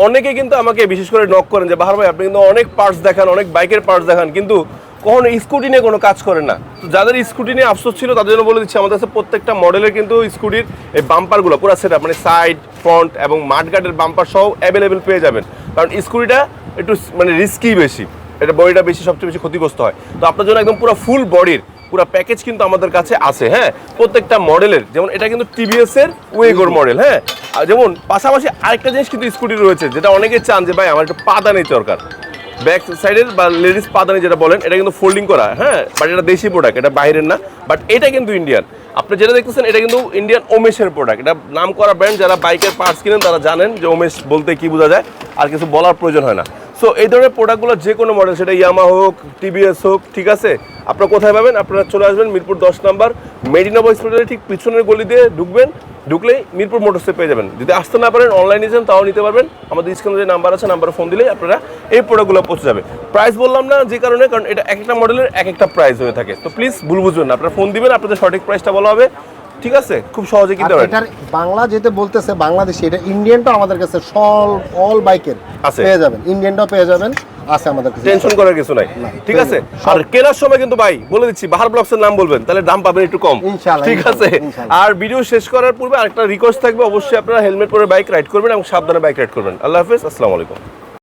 অনেকে কিন্তু আমাকে বিশেষ করে নক করেন যে বাহার ভাই আপনি কিন্তু অনেক পার্টস দেখান, অনেক বাইকের পার্টস দেখান, কিন্তু কখনো স্কুটি নিয়ে কোনো কাজ করেন না। তো যাদের স্কুটি নিয়ে আফসোস ছিল তাদের জন্য বলে দিচ্ছি, আমাদের কাছে প্রত্যেকটা মডেলের কিন্তু স্কুটির এই বাম্পারগুলো পুরো সেটআপ, মানে সাইড, ফ্রন্ট এবং মাডগার্ডের বাম্পার সহ অ্যাভেলেবেল পেয়ে যাবেন। কারণ স্কুটিটা একটু মানে রিস্কি বেশি, এটা বডিটা বেশি, সবচেয়ে বেশি ক্ষতিগ্রস্ত হয়। তো আপনার জন্য একদম পুরো ফুল বডির পুরো প্যাকেজ কিন্তু আমাদের কাছে আছে। হ্যাঁ, প্রত্যেকটা মডেলের, যেমন এটা কিন্তু টিভিএস এর ওয়েগোর মডেল। হ্যাঁ, আর যেমন পাশাপাশি আরেকটা জিনিস কিন্তু স্কুটি রয়েছে যেটা অনেকে চান যে ভাই আমার একটু পাদানি দরকার, ব্যাক সাইডের বা লেডিস পাদানি যেটা বলেন, এটা কিন্তু ফোল্ডিং করা। হ্যাঁ, বাট এটা দেশি প্রোডাক্ট, এটা বাইরের না, বাট এটা কিন্তু ইন্ডিয়ান। আপনি যেটা দেখতেছেন এটা কিন্তু ইন্ডিয়ান ওমেশের প্রোডাক্ট। এটা নাম করা ব্র্যান্ড, যারা বাইকের পার্টস কিনেন তারা জানেন যে ওমেশ বলতে কি বোঝা যায়, আর কিছু বলার প্রয়োজন হয় না। সো এই ধরনের প্রোডাক্টগুলো যে কোনো মডেল, সেটা ইয়ামা হোক, টিভিএস হোক, ঠিক আছে, আপনারা কোথায় পাবেন? আপনারা চলে আসবেন মিরপুর 10 নম্বর মেডিনা বয়েজ হোটেলের ঠিক পিছনের গলি দিয়ে ঢুকবেন, ঢুকলেই মিরপুর মোটরসে পেয়ে যাবেন। যদি আসতে না পারেন, অনলাইনে যান, তাও নিতে পারবেন। আমাদের স্ক্রিনে যে নাম্বার আছে, নাম্বারে ফোন দিলেই আপনারা এই প্রোডাক্টগুলো পৌঁছে যাবে। প্রাইস বললাম না যে কারণে, কারণ এটা এক একটা মডেলের এক একটা প্রাইস হয়ে থাকে। তো প্লিজ ভুল বুঝবেন না, আপনারা ফোন দিবেন, আপনাদের সঠিক প্রাইসটা বলা হবে, ঠিক আছে? খুব সহজে কিনতে পারেন। এটার বাংলা যেতে বলতেছে বাংলাদেশি, এটা ইন্ডিয়ানটা আমাদের কাছে অল বাইকের আছে, পেয়ে যাবেন, ইন্ডিয়ানটাও পেয়ে যাবেন, আছে আমাদের কাছে, টেনশন করার কিছু নাই, ঠিক আছে? আর কেনার সময় কিন্তু ভাই বলে দিচ্ছি, বাহার ব্লগসের নাম বলবেন, তাহলে দাম পাবেন একটু কম, ইনশাআল্লাহ, ঠিক আছে? আর ভিডিও শেষ করার পূর্বে আরেকটা রিকোয়েস্ট থাকবে, অবশ্যই আপনারা হেলমেট পরে বাইক রাইড করবেন এবং সাবধানে বাইক রাইড করবেন। আল্লাহ হাফেজ, আসসালামু আলাইকুম।